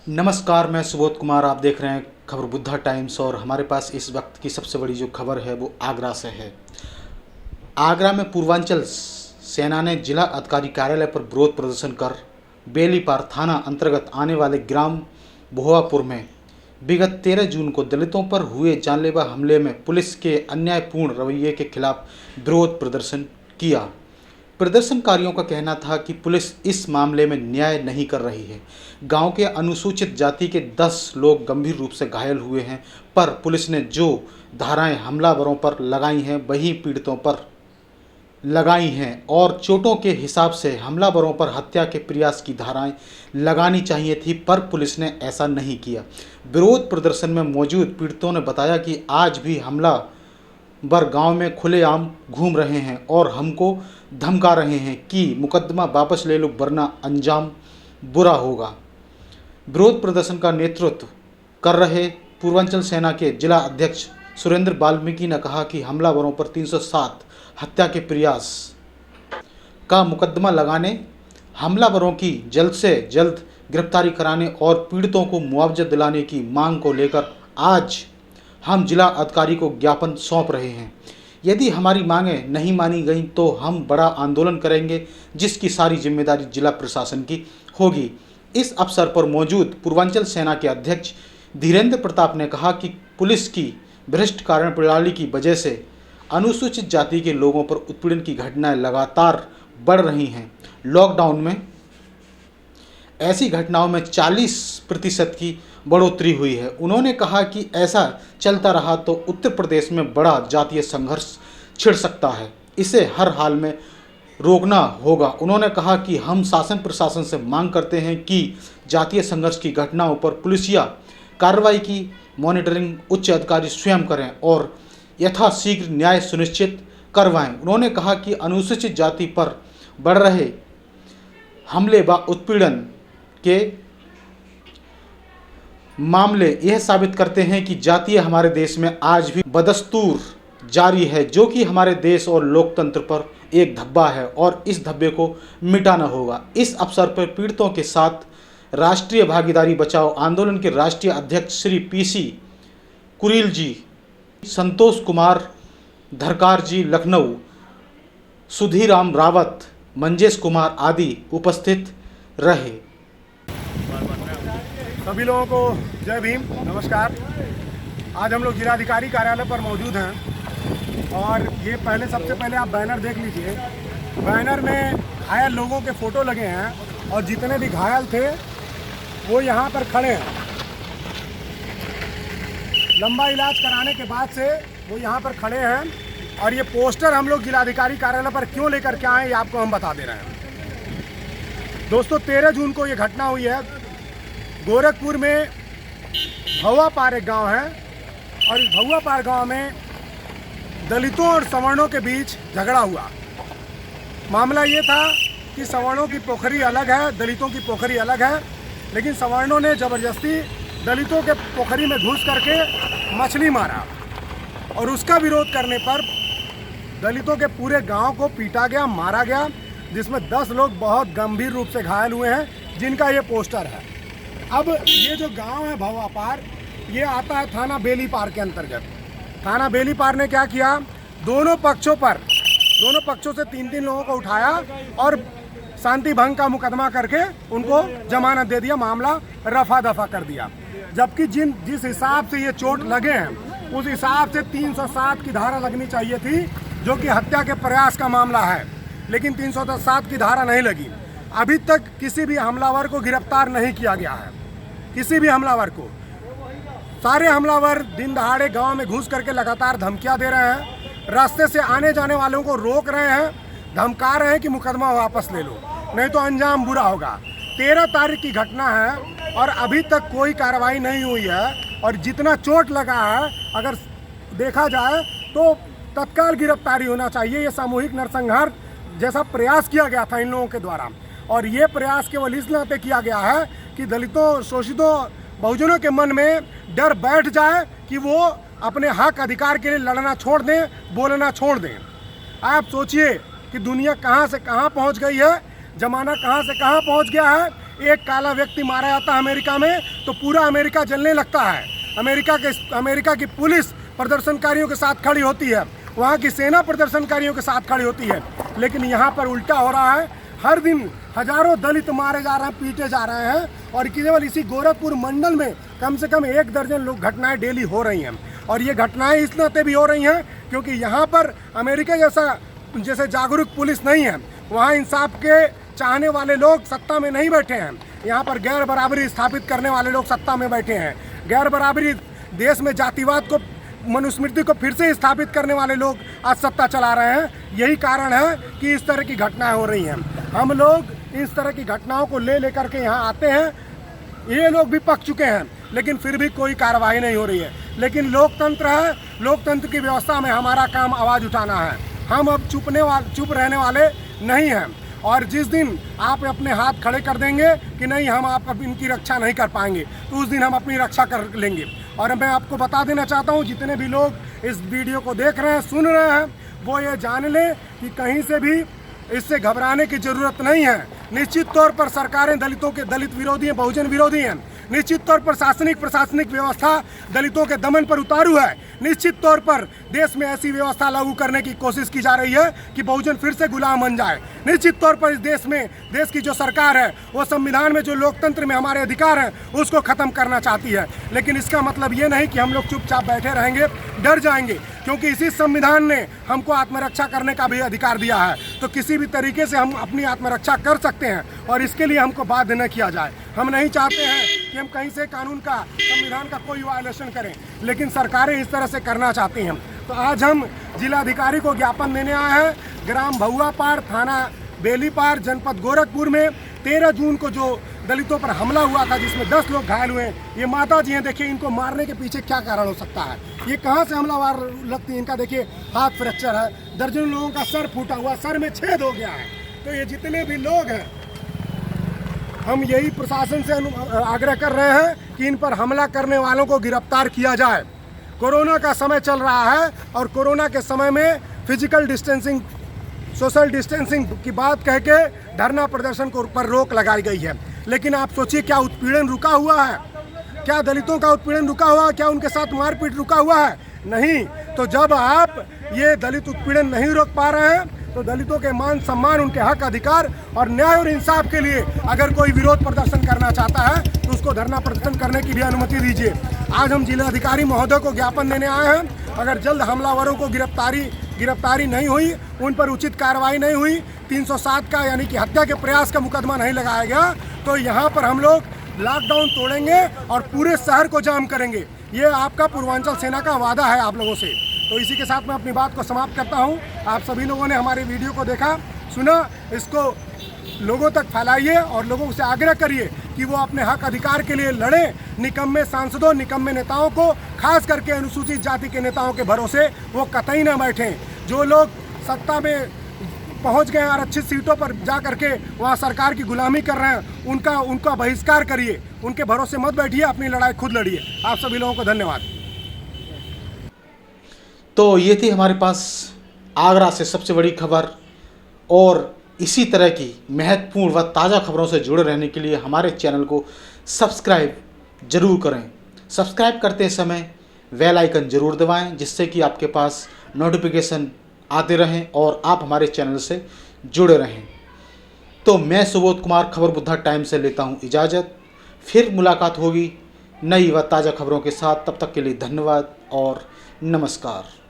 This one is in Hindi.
नमस्कार, मैं सुबोध कुमार। आप देख रहे हैं खबर बुद्धा टाइम्स और हमारे पास इस वक्त की सबसे बड़ी जो खबर है वो आगरा से है। आगरा में पूर्वांचल सेना ने जिला अधिकारी कार्यालय पर विरोध प्रदर्शन कर बेलीपार थाना अंतर्गत आने वाले ग्राम भोआपुर में विगत 13 जून को दलितों पर हुए जानलेवा हमले में पुलिस के अन्यायपूर्ण रवैये के खिलाफ विरोध प्रदर्शन किया। प्रदर्शनकारियों का कहना था कि पुलिस इस मामले में न्याय नहीं कर रही है। गांव के अनुसूचित जाति के 10 लोग गंभीर रूप से घायल हुए हैं, पर पुलिस ने जो धाराएं हमलावरों पर लगाई हैं वही पीड़ितों पर लगाई हैं और चोटों के हिसाब से हमलावरों पर हत्या के प्रयास की धाराएं लगानी चाहिए थी, पर पुलिस ने ऐसा नहीं किया। विरोध प्रदर्शन में मौजूद पीड़ितों ने बताया कि आज भी हमलावर गांव में खुलेआम घूम रहे हैं और हमको धमका रहे हैं कि मुकदमा वापस ले लो वरना अंजाम बुरा होगा। विरोध प्रदर्शन का नेतृत्व कर रहे पूर्वांचल सेना के जिला अध्यक्ष सुरेंद्र वाल्मीकि ने कहा कि हमलावरों पर 307 हत्या के प्रयास का मुकदमा लगाने, हमलावरों की जल्द से जल्द गिरफ्तारी कराने और पीड़ितों को मुआवजा दिलाने की मांग को लेकर आज हम जिला अधिकारी को ज्ञापन सौंप रहे हैं। यदि हमारी मांगें नहीं मानी गई तो हम बड़ा आंदोलन करेंगे, जिसकी सारी जिम्मेदारी जिला प्रशासन की होगी। इस अवसर पर मौजूद पूर्वांचल सेना के अध्यक्ष धीरेन्द्र प्रताप ने कहा कि पुलिस की भ्रष्ट कार्य प्रणाली की वजह से अनुसूचित जाति के लोगों पर उत्पीड़न की घटनाएं लगातार बढ़ रही हैं। लॉकडाउन में ऐसी घटनाओं में 40% की बढ़ोतरी हुई है। उन्होंने कहा कि ऐसा चलता रहा तो उत्तर प्रदेश में बड़ा जातीय संघर्ष छिड़ सकता है, इसे हर हाल में रोकना होगा। उन्होंने कहा कि हम शासन प्रशासन से मांग करते हैं कि जातीय संघर्ष की घटनाओं पर पुलिसिया कार्रवाई की मॉनिटरिंग उच्च अधिकारी स्वयं करें और यथाशीघ्र न्याय सुनिश्चित करवाएं। उन्होंने कहा कि अनुसूचित जाति पर बढ़ रहे हमले व उत्पीड़न के मामले यह साबित करते हैं कि जातीय हमारे देश में आज भी बदस्तूर जारी है, जो कि हमारे देश और लोकतंत्र पर एक धब्बा है और इस धब्बे को मिटाना होगा। इस अवसर पर पीड़ितों के साथ राष्ट्रीय भागीदारी बचाओ आंदोलन के राष्ट्रीय अध्यक्ष श्री PC कुरील जी, संतोष कुमार धरकार जी लखनऊ, सुधीराम रावत, मंजेश कुमार आदि उपस्थित रहे। सभी लोगों को जय भीम, नमस्कार। आज हम लोग जिलाधिकारी कार्यालय पर मौजूद हैं और ये सबसे पहले आप बैनर देख लीजिए। बैनर में घायल लोगों के फ़ोटो लगे हैं और जितने भी घायल थे वो यहाँ पर खड़े हैं। लंबा इलाज कराने के बाद से वो यहाँ पर खड़े हैं और ये पोस्टर हम लोग जिलाधिकारी कार्यालय पर क्यों लेकर के आए ये आपको हम बता दे रहे हैं। दोस्तों, 13 जून को ये घटना हुई है। गोरखपुर में भौआपार एक गांव है और इस भौआपार गांव में दलितों और सवर्णों के बीच झगड़ा हुआ। मामला ये था कि सवर्णों की पोखरी अलग है, दलितों की पोखरी अलग है, लेकिन सवर्णों ने ज़बरदस्ती दलितों के पोखरी में घुस करके मछली मारा और उसका विरोध करने पर दलितों के पूरे गांव को पीटा गया, मारा गया, जिसमें 10 लोग बहुत गंभीर रूप से घायल हुए हैं, जिनका ये पोस्टर है। अब ये जो गांव है भौआपार, ये आता है थाना बेलीपार के अंतर्गत। थाना बेलीपार ने क्या किया, दोनों पक्षों से 3-3 लोगों को उठाया और शांति भंग का मुकदमा करके उनको जमानत दे दिया, मामला रफा दफा कर दिया। जबकि जिस हिसाब से ये चोट लगे हैं उस हिसाब से 307 की धारा लगनी चाहिए थी, जो कि हत्या के प्रयास का मामला है, लेकिन 307 की धारा नहीं लगी। अभी तक किसी भी हमलावर को गिरफ्तार नहीं किया गया है, किसी भी हमलावर को। सारे हमलावर दिन दहाड़े गांव में घुस करके लगातार धमकियां दे रहे हैं, रास्ते से आने जाने वालों को रोक रहे हैं, धमका रहे हैं कि मुकदमा वापस ले लो नहीं तो अंजाम बुरा होगा। 13 तारीख की घटना है और अभी तक कोई कार्रवाई नहीं हुई है और जितना चोट लगा है अगर देखा जाए तो तत्काल गिरफ्तारी होना चाहिए। ये सामूहिक नरसंहार जैसा प्रयास किया गया था इन लोगों के द्वारा और ये प्रयास केवल इस नाते किया गया है कि दलितों, शोषितों, बहुजनों के मन में डर बैठ जाए कि वो अपने हक अधिकार के लिए लड़ना छोड़ दें, बोलना छोड़ दें। आप सोचिए कि दुनिया कहाँ से कहाँ पहुँच गई है, जमाना कहाँ से कहाँ पहुँच गया है। एक काला व्यक्ति मारा जाता है अमेरिका में तो पूरा अमेरिका जलने लगता है। अमेरिका की पुलिस प्रदर्शनकारियों के साथ खड़ी होती है, वहाँ की सेना प्रदर्शनकारियों के साथ खड़ी होती है। लेकिन यहाँ पर उल्टा हो रहा है, हर दिन हजारों दलित मारे जा रहे हैं, पीटे जा रहे हैं। और केवल इसी गोरखपुर मंडल में कम से कम 1 दर्जन लोग घटनाएं डेली हो रही हैं। और ये घटनाएं इस नाते भी हो रही हैं क्योंकि यहाँ पर अमेरिका जैसे जागरूक पुलिस नहीं है। वहाँ इंसाफ के चाहने वाले लोग सत्ता में नहीं बैठे हैं, यहाँ पर गैर बराबरी स्थापित करने वाले लोग सत्ता में बैठे हैं। गैर बराबरी देश में जातिवाद को, मनुस्मृति को फिर से स्थापित करने वाले लोग आज सत्ता चला रहे हैं। यही कारण है कि इस तरह की घटनाएं हो रही हैं। हम लोग इस तरह की घटनाओं को लेकर के यहाँ आते हैं, ये लोग भी पक चुके हैं, लेकिन फिर भी कोई कार्रवाई नहीं हो रही है। लेकिन लोकतंत्र है, लोकतंत्र की व्यवस्था में हमारा काम आवाज़ उठाना है। हम अब चुप रहने वाले नहीं हैं। और जिस दिन आप अपने हाथ खड़े कर देंगे कि नहीं हम आप इनकी रक्षा नहीं कर पाएंगे, तो उस दिन हम अपनी रक्षा कर लेंगे। और मैं आपको बता देना चाहता हूँ, जितने भी लोग इस वीडियो को देख रहे हैं, सुन रहे हैं, वो ये जान लें कि कहीं से भी इससे घबराने की ज़रूरत नहीं है। निश्चित तौर पर सरकारें दलित विरोधी हैं, बहुजन विरोधी हैं। निश्चित तौर पर प्रशासनिक व्यवस्था दलितों के दमन पर उतारू है। निश्चित तौर पर देश में ऐसी व्यवस्था लागू करने की कोशिश की जा रही है कि बहुजन फिर से गुलाम बन जाए। निश्चित तौर पर इस देश की जो सरकार है वो संविधान में जो लोकतंत्र में हमारे अधिकार हैं उसको ख़त्म करना चाहती है। लेकिन इसका मतलब ये नहीं कि हम लोग चुपचाप बैठे रहेंगे, डर जाएंगे, क्योंकि इसी संविधान ने हमको आत्मरक्षा करने का भी अधिकार दिया है। तो किसी भी तरीके से हम अपनी आत्मरक्षा कर सकते हैं और इसके लिए हमको बाध्य न किया जाए। हम नहीं चाहते हैं कि हम कहीं से कानून का, संविधान का कोई वायलेशन करें, लेकिन सरकारें इस तरह से करना चाहती हैं। तो आज हम जिलाधिकारी को ज्ञापन देने आए हैं। ग्राम भहुआपार, थाना बेलीपार, जनपद गोरखपुर में 13 जून को जो दलितों पर हमला हुआ था जिसमें 10 लोग घायल हुए। ये माता जी हैं, देखिए इनको मारने के पीछे क्या कारण हो सकता है। ये कहाँ से हमलावर लगती है, इनका देखिए हाथ फ्रैक्चर है, दर्जनों लोगों का सर फूटा हुआ, सर में छेद हो गया है। तो ये जितने भी लोग हैं, हम यही प्रशासन से आग्रह कर रहे हैं कि इन पर हमला करने वालों को गिरफ्तार किया जाए। कोरोना का समय चल रहा है और कोरोना के समय में फिजिकल डिस्टेंसिंग, सोशल डिस्टेंसिंग की बात कह के धरना प्रदर्शन को पर रोक लगाई गई है। लेकिन आप सोचिए, क्या उत्पीड़न रुका हुआ है? क्या दलितों का उत्पीड़न रुका हुआ है? क्या उनके साथ मारपीट रुका हुआ है? नहीं। तो जब आप ये दलित उत्पीड़न नहीं रोक पा रहे हैं तो दलितों के मान सम्मान, उनके हक अधिकार और न्याय और इंसाफ के लिए अगर कोई विरोध प्रदर्शन करना चाहता है तो उसको धरना प्रदर्शन करने की भी अनुमति दीजिए। आज हम जिलाधिकारी महोदय को ज्ञापन देने आए हैं। अगर जल्द हमलावरों को गिरफ्तारी नहीं हुई, उन पर उचित कार्रवाई नहीं हुई, 307 का यानी कि हत्या के प्रयास का मुकदमा नहीं लगाया गया, तो यहाँ पर हम लोग लॉकडाउन तोड़ेंगे और पूरे शहर को जाम करेंगे। ये आपका पूर्वांचल सेना का वादा है आप लोगों से। तो इसी के साथ मैं अपनी बात को समाप्त करता हूँ। आप सभी लोगों ने हमारे वीडियो को देखा, सुना, इसको लोगों तक फैलाइए और लोगों से आग्रह करिए कि वो अपने हक अधिकार के लिए लड़ें। निकम्मे सांसदों, निकम्मे नेताओं को, खास करके अनुसूचित जाति के नेताओं के भरोसे वो कतई न बैठें। जो लोग सत्ता में पहुंच गए और अच्छी सीटों पर जा करके वहाँ सरकार की गुलामी कर रहे हैं, उनका बहिष्कार करिए, उनके भरोसे मत बैठिए, अपनी लड़ाई खुद लड़िए। आप सभी लोगों को धन्यवाद। तो ये थी हमारे पास आगरा से सबसे बड़ी खबर। और इसी तरह की महत्वपूर्ण व ताज़ा खबरों से जुड़े रहने के लिए हमारे चैनल को सब्सक्राइब जरूर करें। सब्सक्राइब करते समय बेल आइकन जरूर दबाएं, जिससे कि आपके पास नोटिफिकेशन आते रहें और आप हमारे चैनल से जुड़े रहें। तो मैं सुबोध कुमार खबर बुद्धा टाइम से लेता हूं इजाज़त। फिर मुलाकात होगी नई व ताज़ा खबरों के साथ। तब तक के लिए धन्यवाद और नमस्कार।